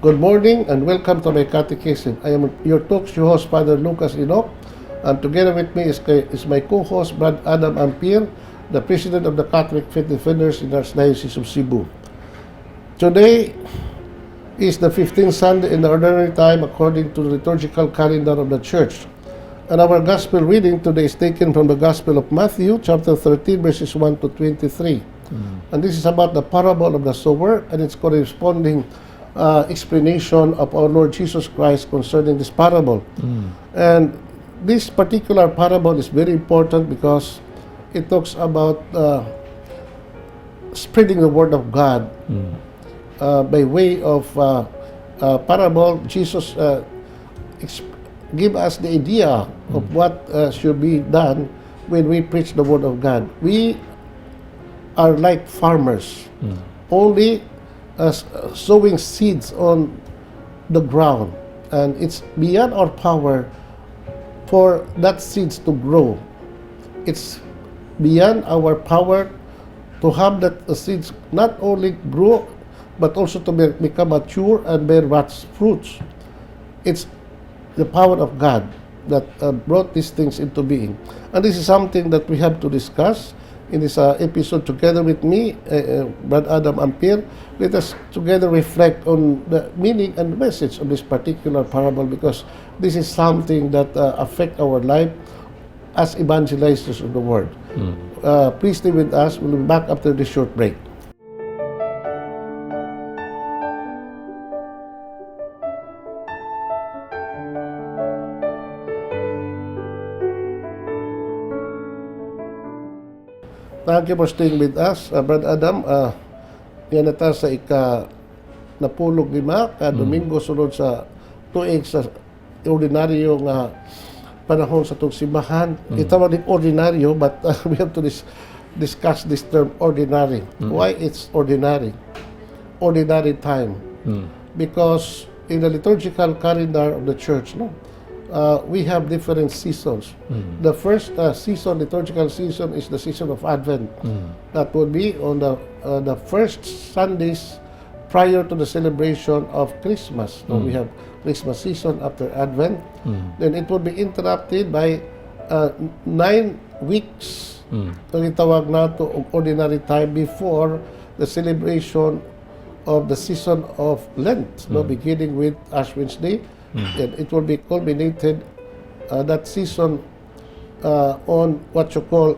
Good morning and welcome to My Catechism. I am your talk show host, Father Lucas Inoc, and together with me is my co-host, Brad Adam Ampere, the President of the Catholic Faith Defenders in the Archdiocese of Cebu. Today is the 15th Sunday in the Ordinary Time according to the liturgical calendar of the Church. And our Gospel reading today is taken from the Gospel of Matthew, chapter 13, verses 1 to 23. And this is about the parable of the sower and its corresponding explanation of our Lord Jesus Christ concerning this parable. And this particular parable is very important because it talks about spreading the word of God by way of parable. Jesus give us the idea of what should be done when we preach the word of God. We are like farmers, only sowing seeds on the ground, and it's beyond our power for that seeds to grow. It's beyond our power to have that seeds not only grow but also to become mature and bear much fruits. It's the power of God that brought these things into being, and this is something that we have to discuss in this episode together with me, Brad Adam Ampere. Let us together reflect on the meaning and message of this particular parable, because this is something that affect our life as evangelizers of the word. Please stay with us. We'll be back after this short break. Thank you for staying with us, Brad Adam. Yan na ta sa napulog 5 ka Domingo sunod sa tuig sa ordinaryo nga panahon sa itong simbahan. Itawag din ordinaryo, but we have to discuss this term ordinary. Why it's ordinary? Ordinary time. Because in the liturgical calendar of the Church, we have different seasons. The first liturgical season is the season of Advent. That would be on the first Sundays prior to the celebration of Christmas. So we have Christmas season after Advent. Then it would be interrupted by 9 weeks. Ang itawag nato og ordinary time before the celebration of the season of Lent, beginning with Ash Wednesday. And it will be culminated that season on what you call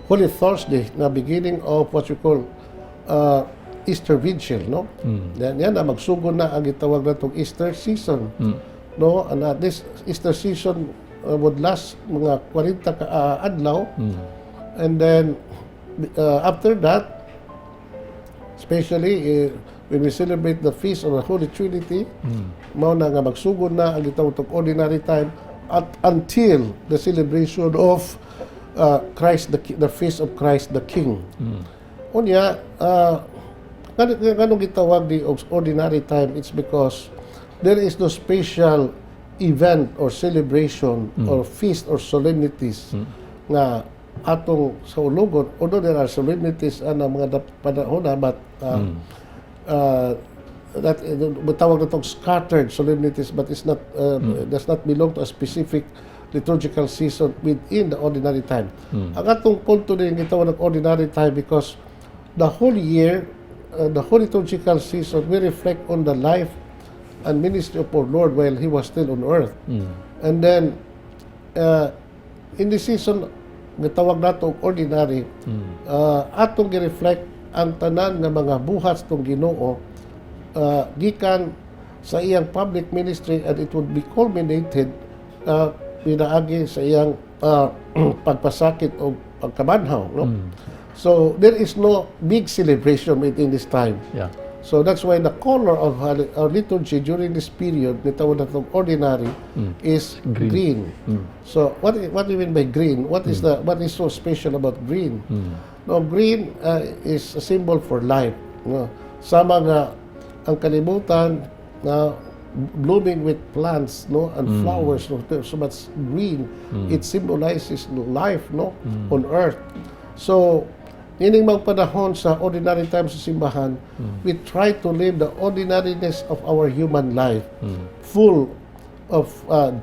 Holy Thursday, na beginning of what you call Easter Vigil, yan na magsugod na ang itawag na itong Easter season, and this Easter season would last mga 40 ka adlaw, and then after that, especially when we celebrate the feast of the Holy Trinity, mao na nga magsugod na ang itawag ordinary time until the celebration of Christ, the feast of Christ the King. Unya, kanong gitawag di ordinary time? It's because there is no special event or celebration or feast or solemnities nga atong sa ulugon. Although there are solemnities na mga panahon na, but that tawag na itong scattered solemnities, but it's not does not belong to a specific liturgical season within the ordinary time. Ang atong punto din gitawag ng ordinary time because the whole year, the whole liturgical season will reflect on the life and ministry of our Lord while He was still on earth. And then in this season gitawag nato ordinary, atong gi-reflect ang tanan nga mga buhat tong Ginoo gikan sa iyang public ministry, and it would be culminated pinaagi sa iyang pagpasakit o pagkabanhaw. So there is no big celebration within this time. So that's why the color of our liturgy during this period, nitawag na itong ordinary, is green. So what do you mean by green? What is so special about green? No, green is a symbol for life. Sama nga ang kalibutan na blooming with plants, and flowers, so much green. It symbolizes life, on earth. So ining mga panahon sa ordinary times sa simbahan, we try to live the ordinariness of our human life, full of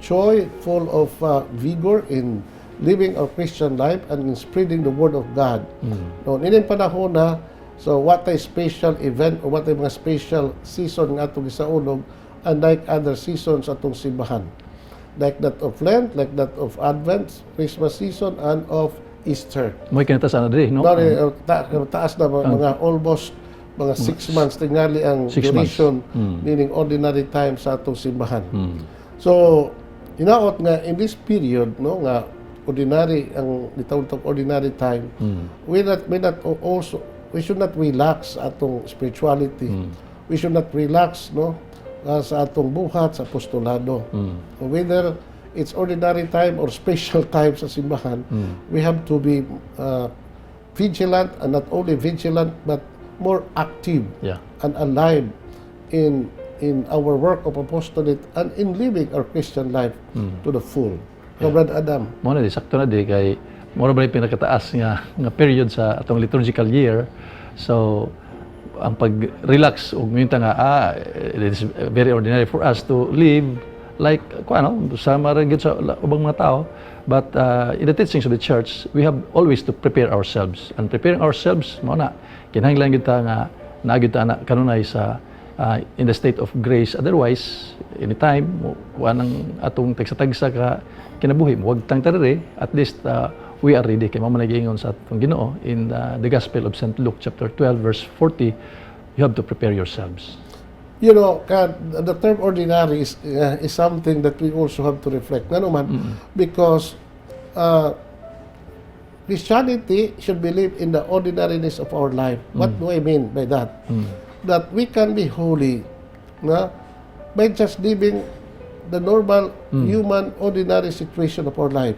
joy, full of vigor in living our Christian life and in spreading the Word of God. No, ining panahon na, so what a special event or what a mga special season nga itong isaulog, unlike other seasons atong simbahan. Like that of Lent, like that of Advent, Christmas season, and of Easter. May kinataas na diri, no? Taas na mga almost mga 6 months tingali ang duration, meaning ordinary time sa atong simbahan. So, hinaot nga in this period, no, nga ordinary ang gitawag ordinary time, we should not relax atong spirituality. We should not relax, no, sa atong buhat sa apostolado. Whether it's ordinary time or special time sa simbahan, we have to be vigilant, and not only vigilant but more active and alive in our work of apostolate and in living our Christian life to the full. Brother Adam. Mo na di sakto na di kay mo na ba yung pinakataas nga period sa atong liturgical year. So ang pag-relax ug minta nga it is very ordinary for us to live like sama rin sa ubang mga tao, but in the teachings of the church we have always to prepare ourselves, and preparing ourselves mo na kinahanglan gyud ta nga naagid ta na kanunay sa in the state of grace. Otherwise anytime wanang atong tagsa-tagsa ka kinabuhi mo wag tang tarere, at least we are ready kay mao man nagingon sa atong Ginoo in the Gospel of St. Luke chapter 12 verse 40. You have to prepare yourselves. You know, the term ordinary is something that we also have to reflect. Nga naman, because Christianity should believe in the ordinariness of our life. What do I mean by that? That we can be holy by just living the normal, human, ordinary situation of our life.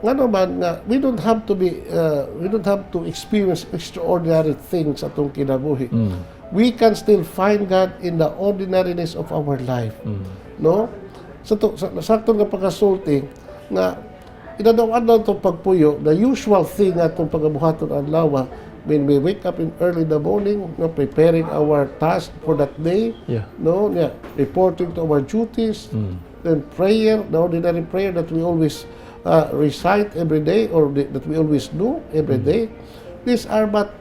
Nga naman, we don't have to experience extraordinary things atong kinabuhi. We can still find God in the ordinariness of our life. No? Sakto nga pagkasulti nga idadaw-adlaw itong pagpuyo, the usual thing atong pagabuhaton adlaw when we wake up in early the morning, preparing our task for that day, reporting to our duties, then prayer, the ordinary prayer that we always recite every day, or that we always do every day. These are but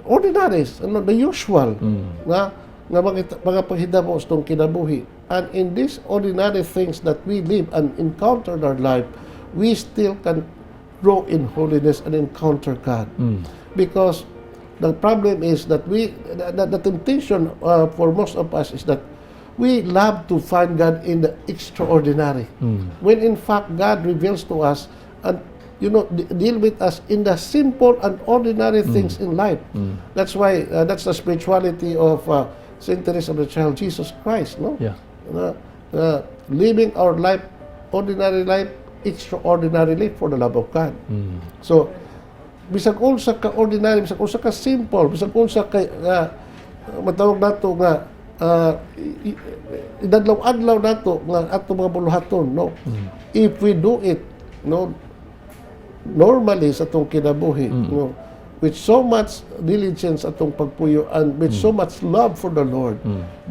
ordinaries, the usual nga mga paghidabo sa itong kinabuhi. And in these ordinary things that we live and encounter in our life, we still can grow in holiness and encounter God. Because the problem is that the temptation for most of us is that we love to find God in the extraordinary, when in fact God reveals to us and deal with us in the simple and ordinary things in life. That's why that's the spirituality of Saint Teresa of the Child Jesus Christ, no? Living our life, ordinary life, extraordinarily for the love of God. So bisag unsa ka ordinary, bisag unsa ka simple, bisag unsa ka matawag nato nga idadlaw-adlaw nato nga ato mga buluhaton, no? If we do it, normally sa atong kinabuhi, with so much diligence atong pagpuyo and with so much love for the Lord,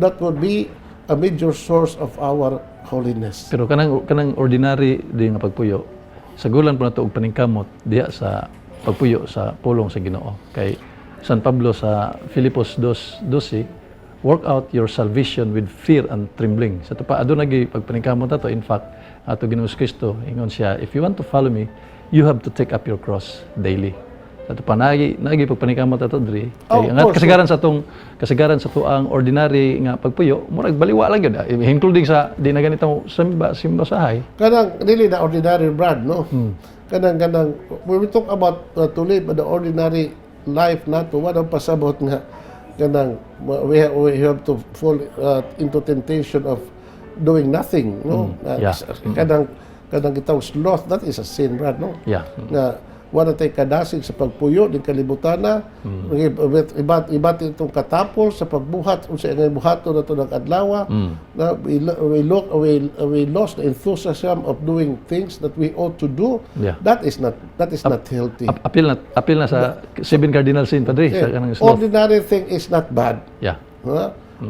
that would be a major source of our holiness. Pero kanang ordinary di nga pagpuyo, sagulan po nato og paningkamot diha sa pagpuyo sa pulong sa Ginoo. Kay San Pablo sa Filipos 2:12, work out your salvation with fear and trembling. Sa pa aduna gi pagpaningkamot ato, in fact ato Ginoo Kristo ingon siya, if you want to follow me, you have to take up your cross daily. Sa pa nagi pagpaningkamot ato diri. Kay angat kasagaran sa tuang ordinary nga pagpuyo, murag baliwa lang gyud, including sa di na ganito simba sahay. Kanang really the ordinary brad, no? Kanang when we talk about to live the ordinary life nato, wala pasabot nga kanang we have to fall into temptation of doing nothing, no? Kanang gitawag sloth, that is a sin, brad, no? Yeah. wala tay kadasig sa pagpuyo ng kalibutan na iba't itong katapol sa pagbuhat o sa ingay buhato na ito ng adlaw na we lost the enthusiasm of doing things that we ought to do. That is not healthy. Apil na sa 7 cardinal sin, Padre, sa kanang sloth. Ordinary thing is not bad.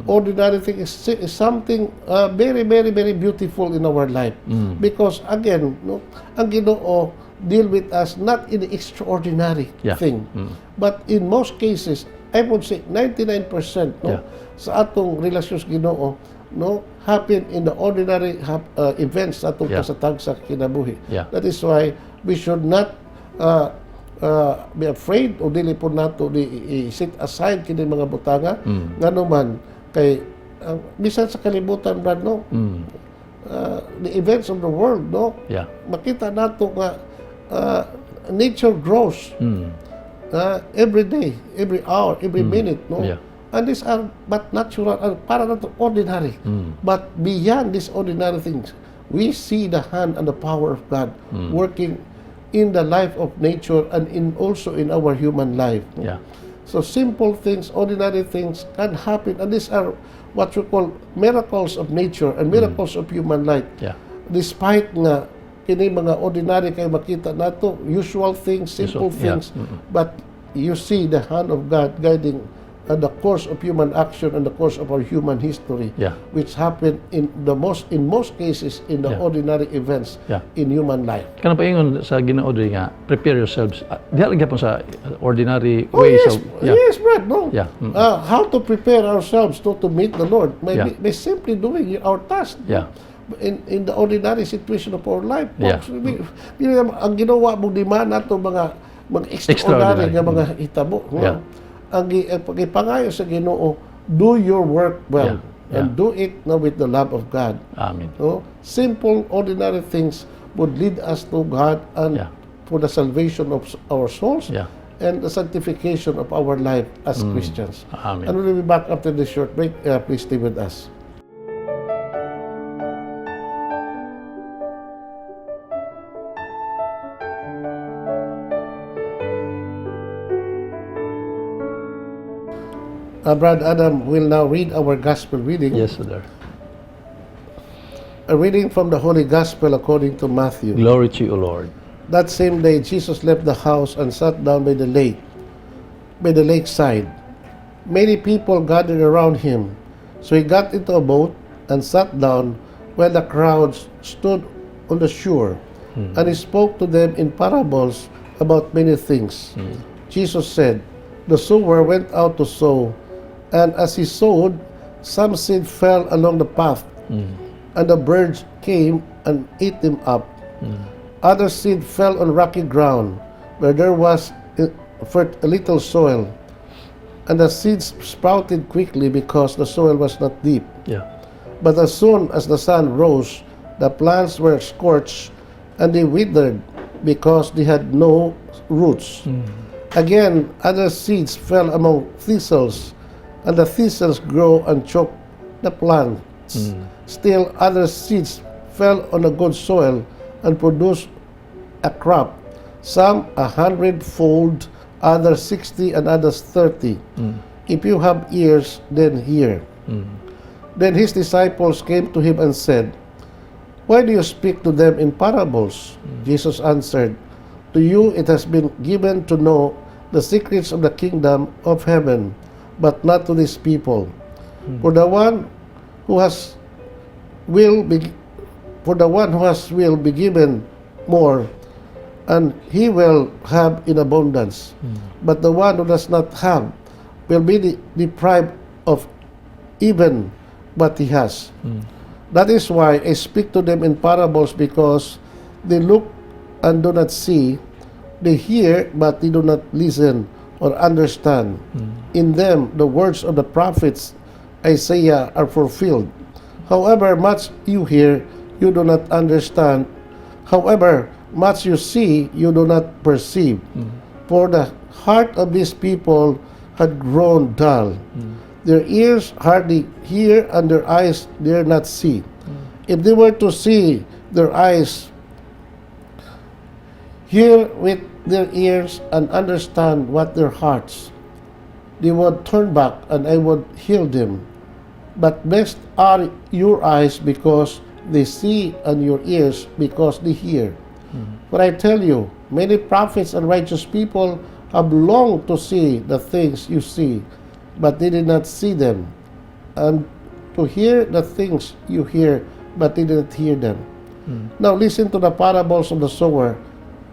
Ordinary thing is something very, very, very beautiful in our life. Because again, ang Ginoo deal with us not in the extraordinary thing, but in most cases, I would say 99% sa atong relasyon sa Ginoo happen in the ordinary events sa atong kasatag sa kinabuhi. That is why we should not be afraid o dili po nato i-set aside kini mga butanga nganuman kay bisan sa kalibutan, Brad, the events of the world, makita nato nga nature grows every day, every hour, every minute, and these are but natural, para nato ordinary. But beyond these ordinary things, we see the hand and the power of God working in the life of nature and also in our human life. So simple things, ordinary things can happen, and these are what we call miracles of nature and miracles of human life. Despite nga kini mga ordinary kay makita nato, usual things, simple things, but you see the hand of God guiding the course of human action and the course of our human history, which happen in most cases in the ordinary events in human life. Kanang paingon sa Ginoo diri nga prepare yourselves. Diha lang gyapon sa ordinary ways of yes, Brad, how to prepare ourselves to meet the Lord by simply doing our task. In the ordinary situation of our life. Ang ginawa mong demand nato mga extraordinary nga mga hitabo. Ang ipangayo sa Ginoo, do your work well and do it with the love of God. Amen. Simple, ordinary things would lead us to God and for the salvation of our souls and the sanctification of our life as Christians. Amen. And we'll be back after this short break. Please stay with us. Brad Adam will now read our gospel reading. Yes, sir. A reading from the Holy Gospel according to Matthew. Glory to you, O Lord. That same day, Jesus left the house and sat down by the lakeside. Many people gathered around him, so he got into a boat and sat down while the crowds stood on the shore, and he spoke to them in parables about many things. Jesus said, "The sower went out to sow. And as he sowed, some seed fell along the path, and the birds came and ate them up. Other seed fell on rocky ground, where there was a little soil, and the seeds sprouted quickly because the soil was not deep. But as soon as the sun rose, the plants were scorched, and they withered because they had no roots. Again, other seeds fell among thistles, and the thistles grow and choke the plants. Still other seeds fell on a good soil and produced a crop, some 100-fold, others 60, and others 30. If you have ears, then hear." Then his disciples came to him and said, "Why do you speak to them in parables?" Jesus answered, "To you it has been given to know the secrets of the kingdom of heaven, but not to these people. For the one who has will be given more, and he will have in abundance. But the one who does not have will be deprived of even what he has. That is why I speak to them in parables, because they look and do not see, they hear but they do not listen or understand. In them the words of the prophets Isaiah are fulfilled. However much you hear, you do not understand. However much you see, you do not perceive. For the heart of these people had grown dull. Their ears hardly hear, and their eyes dare not see. If they were to see, their eyes hear with their ears and understand what their hearts. They would turn back and I would heal them. But blessed are your eyes because they see, and your ears because they hear. For I tell you, many prophets and righteous people have longed to see the things you see, but they did not see them, and to hear the things you hear, but they did not hear them. Now listen to the parables of the sower.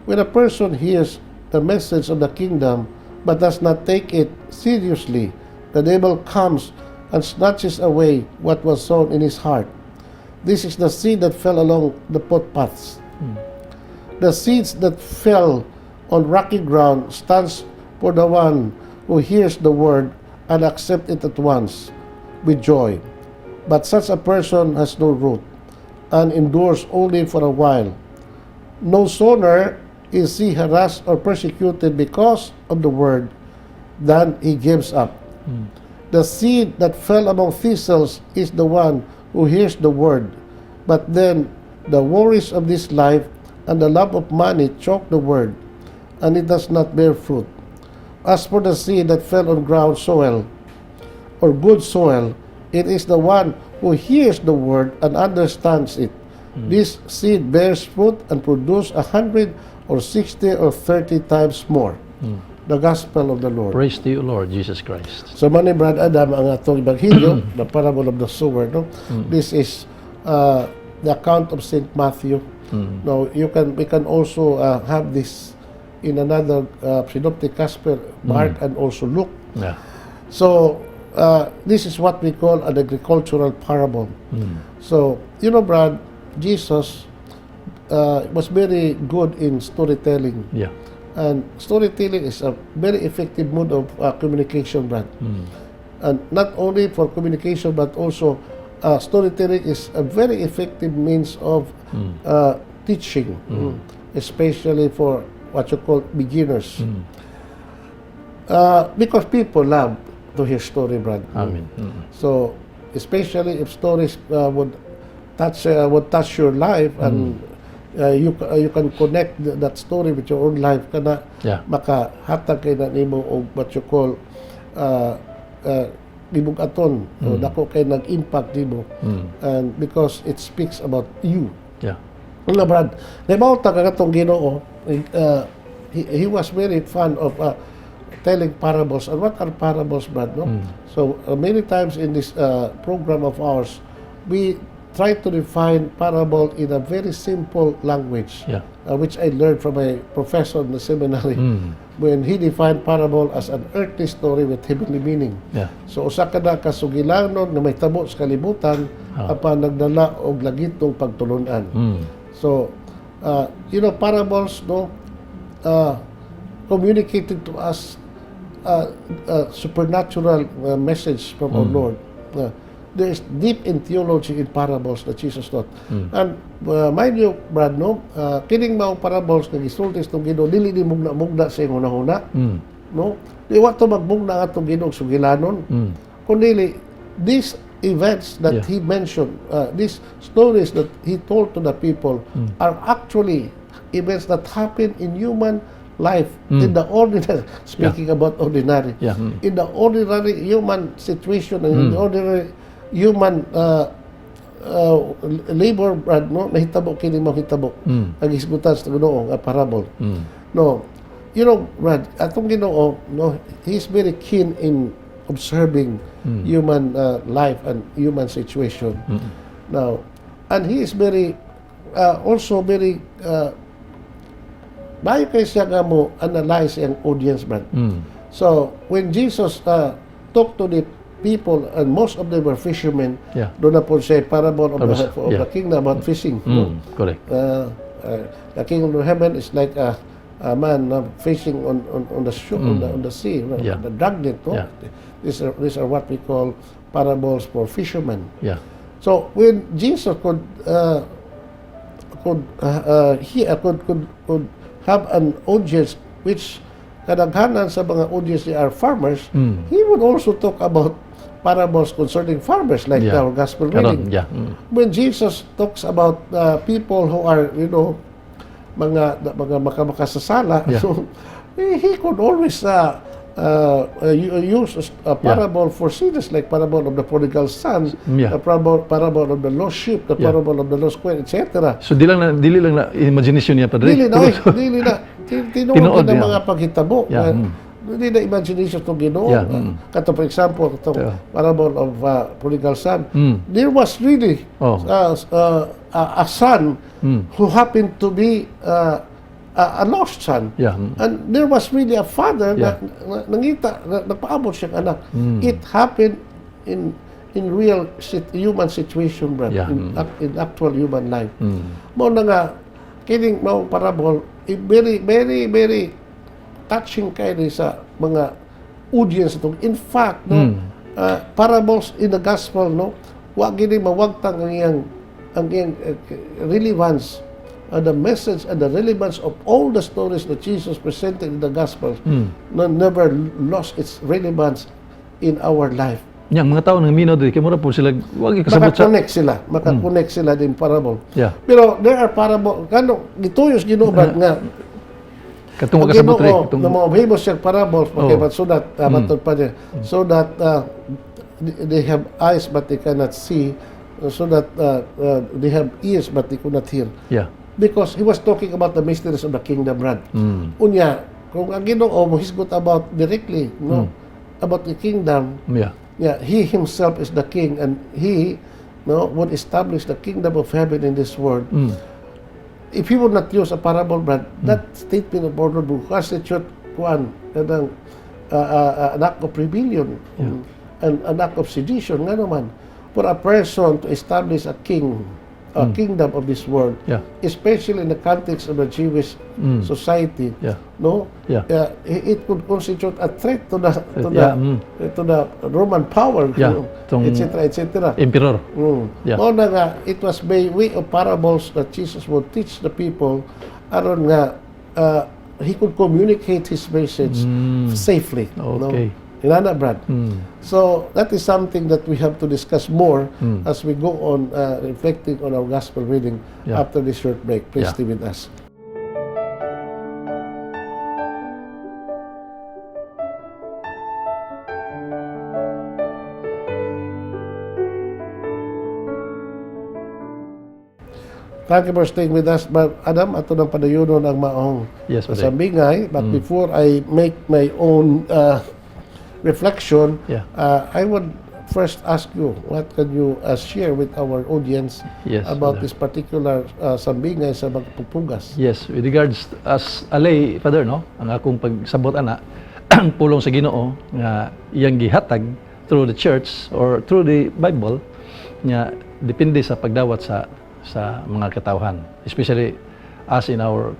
When a person hears the message of the kingdom, but does not take it seriously, the devil comes and snatches away what was sown in his heart. This is the seed that fell along the footpaths. The seeds that fell on rocky ground stands for the one who hears the word and accepts it at once with joy. But such a person has no root and endures only for a while. No sooner is he harassed or persecuted because of the word than he gives up. The seed that fell among thistles is the one who hears the word, but then the worries of this life and the love of money choke the word, and it does not bear fruit. As for the seed that fell on ground soil, or good soil, it is the one who hears the word and understands it. This seed bears fruit and produces 100 or 60 or 30 times more. The gospel of the Lord. Praise to you, Lord Jesus Christ. So mani Brad Adam ang atong ebanghelyo, the parable of the sower, no? This is the account of Saint Matthew. Now we can also have this in another synoptic gospel, Mark and also Luke. Yeah. So this is what we call an agricultural parable. So Brad, Jesus was very good in storytelling. Yeah. And storytelling is a very effective mode of communication, Brad. And not only for communication, but also storytelling is a very effective means of teaching, especially for what you call beginners. Because people love to hear story, Brad. Amen. So, especially if stories would touch your life and you can connect that story with your own life kana makahatag kay na nimo og what you call libog aton dako kay nag-impact nimo and because it speaks about you. Una Brad, naibaw ta katong Ginoo, he was very fond of telling parables. And what are parables, Brad? No? So many times in this program of ours, we try to define parable in a very simple language, which I learned from my professor in the seminary when he defined parable as an earthly story with heavenly meaning. So usa ka na kasugilanon na may tabo sa kalibutan apan nagdala og lagitong pagtulunan. So parables communicated to us supernatural message from our Lord. There is deep in theology in parables that Jesus taught. And mind you, Brad, kining mga parables na gisulti sa Ginoo dili di mugna sa una-una. No? Di wa to magmugna atong Ginoo sugilanon. Kundi these events that he mentioned, these stories that he told to the people are actually events that happen in human life, in the ordinary, speaking about ordinary, in the ordinary human situation and in the ordinary human labor, Brad, nahitabo kini mahitabo ang isgutan sa Ginoo nga parable. No, Brad, atong Ginoo, he's very keen in observing human life and human situation. Now, and he is very also very bayo kay siya nga mo analyze ang audience, Brad. So when Jesus talked to the people, and most of them were fishermen, doon na po siya parable of the kingdom about fishing. Correct. The kingdom of heaven is like a man fishing on the shore, on the sea, the dragnet. These are what we call parables for fishermen. So when Jesus could have an audience which kadaghanan sa mga audience are farmers, he would also talk about parables concerning farmers, like our gospel reading. When Jesus talks about people who are, mga makasasala. Yeah. So he could always use a parable for sinners, like parable of the prodigal son, Yeah. the parable of the lost sheep, the parable of the lost coin, etc. So dili lang na imagination niya padre. Dili na tinuod Tinuod, ng yeah. mga paghitabo. Yeah, Dili na imagination itong Ginoo. Yeah, Kato, for example, itong Yeah. parable of prodigal son, there was really Oh. a son who happened to be a lost son. Yeah. And there was really a father Yeah. na nangita, na nagpaabot siyang anak. It happened in real human situation, brad. Yeah. In actual human life. Mo na nga, kining mao parable, very, very, very touching kayo sa mga audience itong. In fact, parables in the gospel, wa gini mawagtang ang iyang relevance, the message and the relevance of all the stories that Jesus presented in the gospels, never lost its relevance in our life. Yang mga tao nang minaw diri kay mura po sila wag kasabot sa Maka-connect sila din parable. Yeah. Pero there are parable gituyos Ginoo brad nga katong ang kasabot Ginoo katong na mahimo siya parables so that matod pa niya, so that they have eyes but they cannot see, so that they have ears but they could not hear. Yeah. Because he was talking about the mysteries of the kingdom, brad. Unya, kung ang Ginoo mohisgot about directly, about the kingdom, Yeah. he himself is the king, and he would establish the kingdom of heaven in this world. If he would not use a parable, brad, that statement of order will constitute an act of rebellion and an act of sedition. Nga naman, for a person to establish a kingdom of this world, Yeah. especially in the context of the Jewish society, Yeah. Yeah, Yeah. it could constitute a threat to the to the Roman power, Yeah, tong etc. Emperor. Yeah. Mao na nga, it was by way of parables that Jesus would teach the people aron nga he could communicate his message safely. Okay. Inana, brad. So that is something that we have to discuss more as we go on reflecting on our gospel reading after this short break. Please stay with us. Thank you for staying with us. But Adam, ato ng padayunon ang maong Yes, Padre. sambingay. But before I make my own reflection, I would first ask you, what can you share with our audience Yes, about Father. this particular sambingay sa magpupugas? Yes, with regards as a lay father, ang akong pagsabot ana ang pulong sa Ginoo nga iyang gihatag through the church or through the Bible nga depende sa pagdawat sa mga katawhan, especially as in our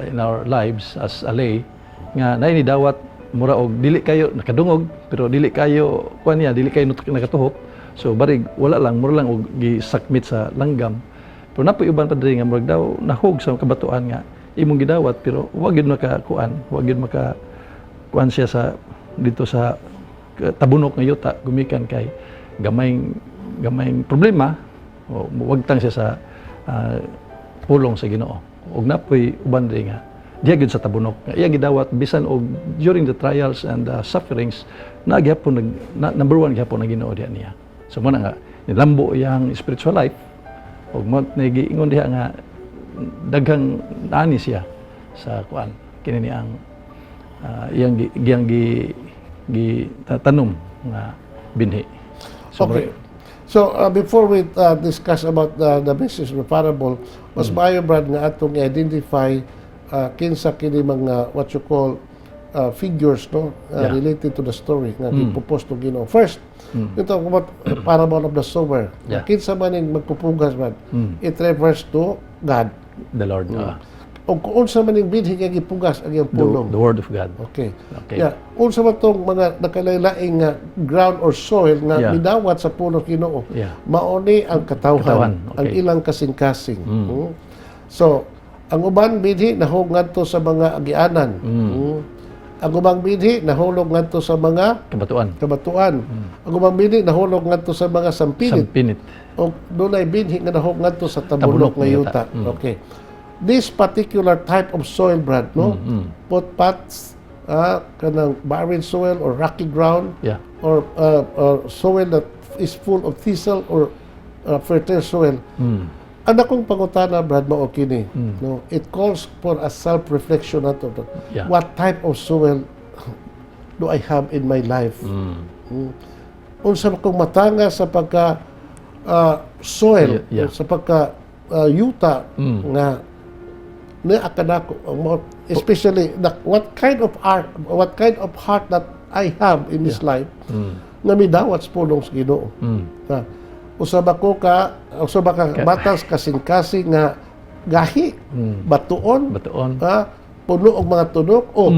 in our lives as a lay nga naay ni dawat mura og dili kayo nakadungog pero dili kayo dili kayo nakatuhop, so barig wala lang mura lang og gisakmit sa langgam. Pero napoy uban padre nga murag daw nahog sa kabatuan nga imong gidawat pero wa gyud wa gyud kuan siya sa dito sa tabunok nga yuta gumikan kay gamayng problema o wagtang siya sa pulong sa Ginoo. Og napoy uban diri nga diha gyud sa tabunok nga iya gidawat bisan og during the trials and sufferings nagyapon number one gyapon ang Ginoo diha niya. So mo na nga nilambo iyang spiritual life og mo giingon diha nga daghang ani siya sa kuan kini ni ang iyang tanom nga binhi. So, Okay. So before we discuss about the message of the parable, mas maayo brad nga atong i-identify kinsa kini mga what you call figures related to the story nga gipopos ng Ginoo. First, ito about parable of the sower. Yeah. Kinsa man ning magpupugas brad, it refers to God. the Lord, O kung unsa man ning binhi nga gipugas ang iyang pulong. the Word of God. Okay. Okay. Yeah. Unsa man tong mga nakalain-laing nga ground or soil nga midawat sa pulong Ginoo. Yeah. Mauni ang katawhan, Katawhan, ang okay. ilang kasing-kasing. So, ang uban binhi nahog ngadto sa mga agianan. Ang ubang binhi nahulog ngadto sa mga kabatuan. Ang ubang binhi nahulog ngadto sa mga sampinit. Sampinit. O dunay binhi nga nahog ngadto sa tabunok nga yuta. Okay. this particular type of soil, Brad, no? Pots, kanang barren soil or rocky ground, Yeah. or soil that is full of thistle or fertile soil. Ang akong pangutana, Brad, mao kini, no? It calls for a self-reflection nato. Yeah. What type of soil do I have in my life? Unsa akong matanga sa pagka soil, Yeah. sa pagka yuta nga na kanako, especially what kind of heart that I have in this life nga midawat sa pulong sa Ginoo. Usaba ka batas kasing-kasing nga gahi, batuon, puno og mga tunok, o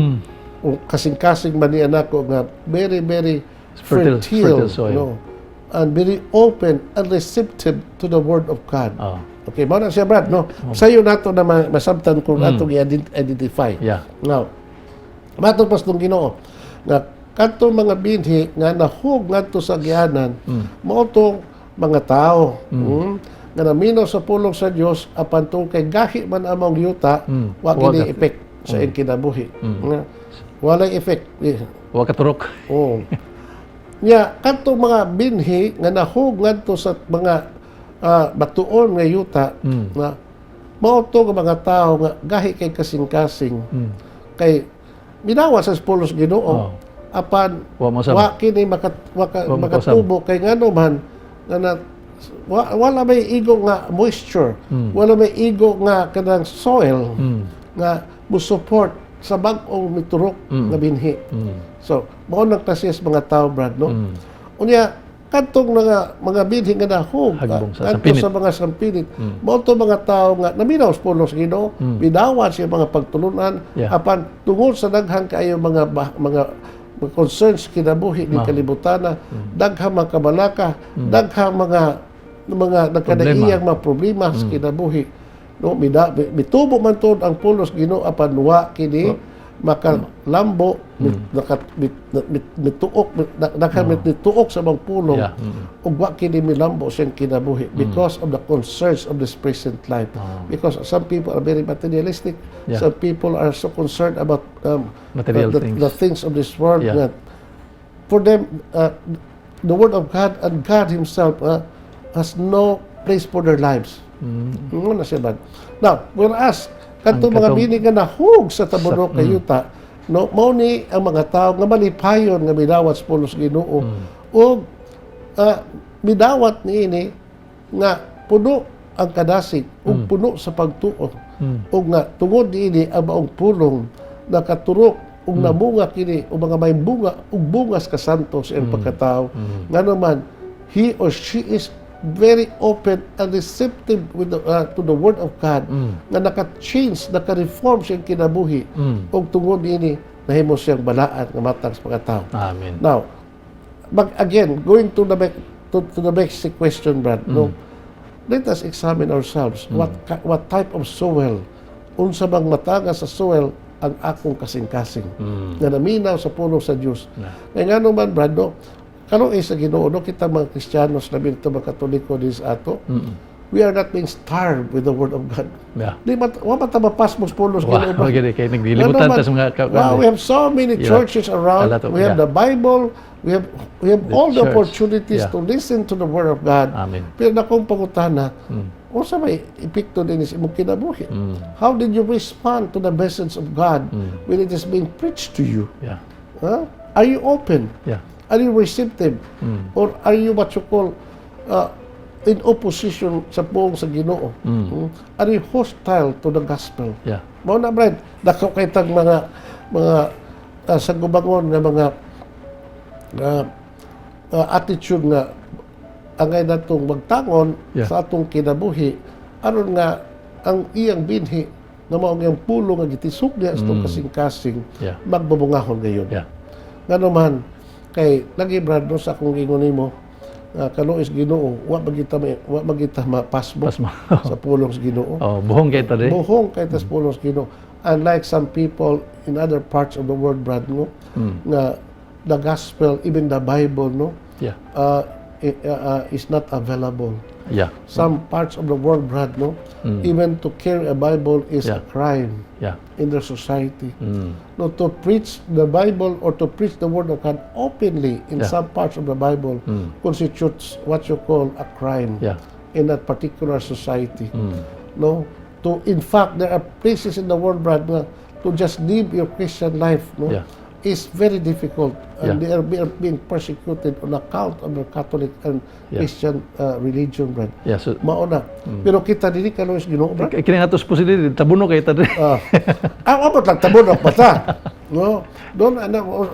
kasing-kasing man ni anako nga very fertile soil. no, and very open and receptive to the Word of God. Okay, mao na siya, Brad, no? Sayo nato na masabtan kung atong i-identify. Yeah. Now, matong pas tong Ginoo nga kadto mga binhi nga nahug ngadto sa gianan, mao tong mga tao nga naminaw sa pulong sa Dios apan tong kay gahi man among yuta, wa gini effect sa iyang kinabuhi. Walay effect. Wa katurok. Oh. Nya kadto mga binhi nga nahug ngadto sa mga batuon nga yuta, nga mao to nga mga tao nga gahi kay kasing-kasing, kay minawa sa pulos Ginoo, apan wa kini makatubo kay ngano man nga wala may igo nga moisture, wala may igo nga kanang soil nga mo-support sa bag-ong miturok nga binhi. So, mao nang klaseng mga tao, Brad, no? Unya kadtong mga binhi nga nahug kadto sa mga sampinit, mao to mga tao nga naminaw sa pulong sa Ginoo, bidawat siya mga pagtulunan, apan tungod sa daghang kaayo mga concerns kinabuhi ni kalibutan, daghang mga kabalaka, daghang mga nagkadaiyang mga problema sa kinabuhi, no? Mitubo man tod ang pulos Ginoo apan wa kini makalambo, mituok sa mga pulong, ug wa kini milambo siyang kinabuhi because of the concerns of this present life. Because some people are very materialistic, some people are so concerned about the things of this world that for them the Word of God and God Himself has no place for their lives. Na siya ba? Now, whereas kadto mga bini nga nahug sa tabunok kay yuta, no, mao ni ang mga tawo nga malipayon nga midawat sa pulos Ginoo, ug midawat niini nga puno ang kadasig ug puno sa pagtuo, ug nga tungod niini ang maong pulong nakaturok ug namunga kini og mga may bunga ug bungas ka santo sa iyang pagkatao, nga naman he or she is very open and receptive with to the Word of God, nga naka-change, naka-reform siyang kinabuhi, ug tungod ini nahimo siyang balaan nga matang sa mga tao. Amen. Now, again, going to the basic question, Brad, no, let us examine ourselves. What type of soil, unsa bang matanga sa soil ang akong kasing-kasing nga naminaw sa pulong sa Dios. Kaya nga naman, Brad, no, kano sa Ginoo, no, kita mga Kristiyanos, labi ito mga Katoliko din sa ato, we are not being starved with the Word of God. Di wa mata mapasmos pulos Ginoo ba? Kay naglilibutan ta sa mga we have so many churches around. We have the Bible. We have all the opportunities to listen to the Word of God. Amen. Pero nakong pangutana, unsa may epekto din sa imong kinabuhi? How did you respond to the message of God when it is being preached to you? Are you open? Are you receptive? Or are you what you call in opposition sa buong sa Ginoo? Are you hostile to the gospel? Mao na, Brad, dako kay tag mga sa gubangon nga mga attitude nga angay natong magtangon sa atong kinabuhi aron nga ang iyang binhi nga mao ang pulo nga gitisugdi sa atong kasing-kasing magbubungahon gayon. Nga naman kay lagi, Brad, no, sa akong ingon nimo, kanuis Ginoo, wa magita mapasmo sa pulong sa Ginoo. Buhong kay ta di. Buhong kay ta sa pulong sa Ginoo. Unlike some people in other parts of the world, Brad, no, nga the gospel, even the Bible, no, is not available. Yeah. Some parts of the world, Brad, no, even to carry a Bible is a Yeah. crime Yeah. in their society. No, to preach the Bible or to preach the Word of God openly in Yeah. some parts of the Bible constitutes what you call a crime Yeah. in that particular society. No, to in fact there are places in the world, Brad, na to just live your Christian life, no, Yeah. is very difficult, and Yeah. they are being persecuted on account of the Catholic and Yeah. Christian religion, Brad. Yeah. So, Mauna. Pero kita dili ka Luis Ginoo, Brad. kini nga to supposedly tabuno kay ta. Abot lang tabunok mata. No, doon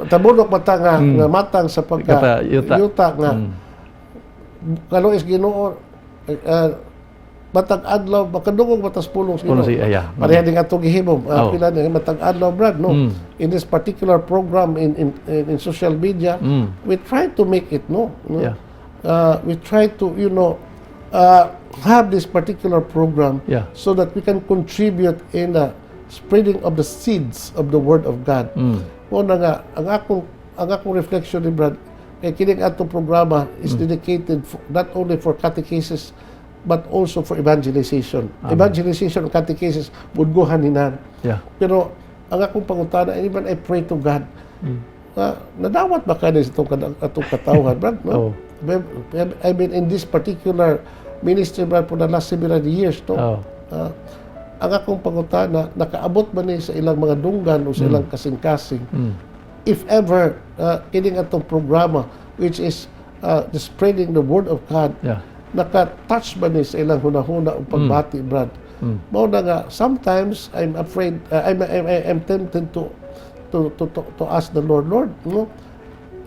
tabunok mata nga matang sa Kata, yuta. yuta nga Kalois Ginoo, matag adlaw makadungog matas pulong Pulong Ginoo. yeah. Pareha din atong gihimo. Oh. Pila ni matag adlaw, Brad, no. In this particular program in social media, we try to make it no. Yeah. We try to have this particular program Yeah. so that we can contribute in the spreading of the seeds of the Word of God. Mo na nga ang akong reflection ni Brad kay kining atong programa is dedicated not only for catechesis but also for evangelization. Evangelization and catechesis would go hand in hand. Yeah. Pero ang akong pangutana, and even I pray to God, nadawat ba ka sa itong katawhan, Brad? No? I've been in this particular ministry, Brad, for the last several years. No? Ang akong pangutana, nakaabot ba ni sa ilang mga dunggan o sa ilang kasing-kasing? If ever, kining atong programa, which is the spreading the Word of God, Yeah. naka-touch ba ni sa ilang hunahuna o pagbati, Brad? Mao na nga, sometimes I'm afraid, I'm tempted to ask the Lord, no,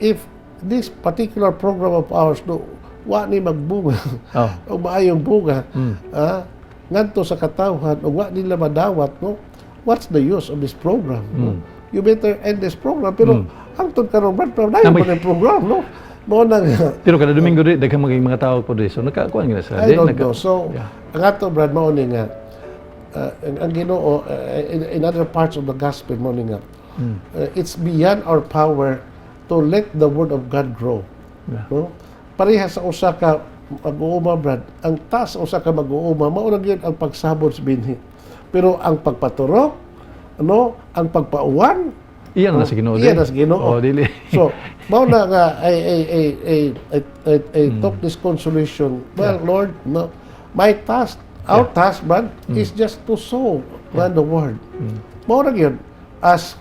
if this particular program of ours, no, wa ni magbunga, o maayong bunga, ngadto sa katawhan, o wa nila madawat, no, what's the use of this program? No? You better end this program, pero hangtod karon, Brad, dayon pa ng program, no? Mao na nga. Pero kada Domingo di daghang maging mga tao po di. So nakakuan gina sila. I don't know. So, ang ato, Brad, mao ni nga, ang Ginoo, in other parts of the gospel, mao ni nga, it's beyond our power to let the Word of God grow. Yeah. No? Pareha sa usa ka mag-uuma, Brad, ang taas sa usa ka mag-uuma, mao na gyud ang pagsabot sa binhi. Pero ang pagpaturok, ano, ang pagpauwan, Iyan na sa Ginoo. iyan na sa Ginoo. Oh, dili. So, mao na nga I took this consolation. Well, Lord, no, my task, our task, Brad, is just to sow the Word. Mao na gyud as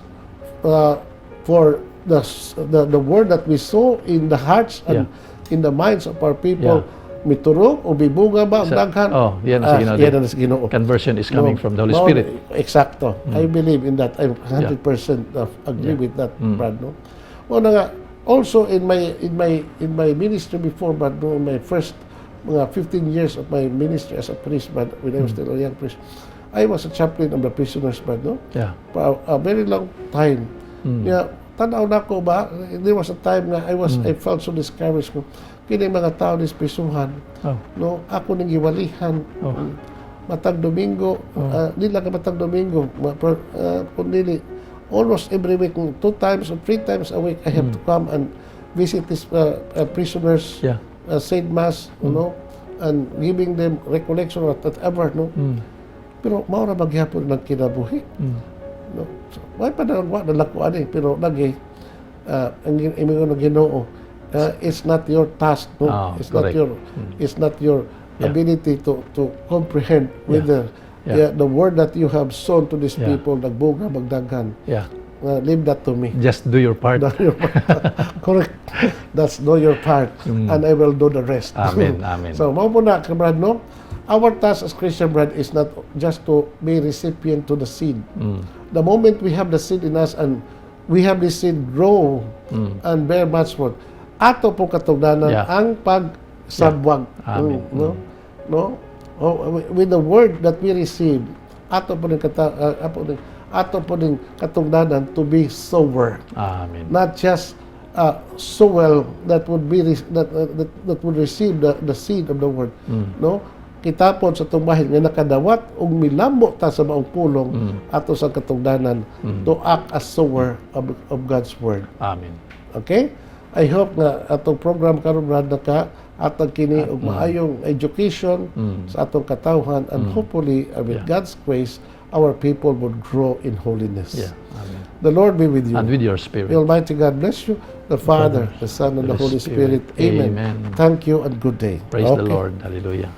for the Word that we sow in the hearts and in the minds of our people, miturog o bibunga ba ang daghan? Yan na sa Ginoo. Yan na sa Ginoo. Conversion is coming from the Holy Spirit. Exacto. I believe in that. I 100% agree with that, Brad. No. O na nga, also in my ministry before, Brad, no, in my first mga 15 years of my ministry as a priest, Brad, when I was still a young priest, I was a chaplain of the prisoners, Brad, no? Yeah. For a very long time. Yeah, tanaw na ko ba, there was a time na I felt so discouraged ko. Kini mga tao ni prisuhan, no, ako ning giwalihan. Matag Domingo, di lang ka matag Domingo, kundi almost every week, 2 times or 3 times a week, I have to come and visit these prisoners, say mass, you know, and giving them recollection or whatever, no. Pero mao ra magyapon ng kinabuhi. No. So, why pa na wa nalakuan pero lagi ang ingon ng Ginoo, it's not your task, no. It's correct. not your ability to comprehend whether the word that you have sown to these people nagbunga magdaghan. Leave that to me. Just do your part. Correct. That's do your part, and I will do the rest. Amen. Amen. So, mao po na, Brad, no? Our task as Christian, Brad, is not just to be recipient to the seed. The moment we have the seed in us and we have the seed grow and bear much fruit, ato po katugdanan ang pagsabwag. Amen. No? With the word that we receive, ato po din katugdanan to be sower. Amen. Not just soil that would be that would receive the seed of the word. No? Kitapon sa tumbahin nga nakadawat og milambo ta sa maong pulong ato sa katugdanan to act as sower of God's word. Amen. Okay? I hope nga atong program karon, Brad, atag kini og maayong education sa atong katawhan, and hopefully with God's grace our people would grow in holiness. Yeah. Amen. The Lord be with you. And with your spirit. The Almighty God bless you, the Father, the Son, and the Holy Spirit. Amen. Amen. Thank you and good day. Praise the Okay. Lord. Hallelujah.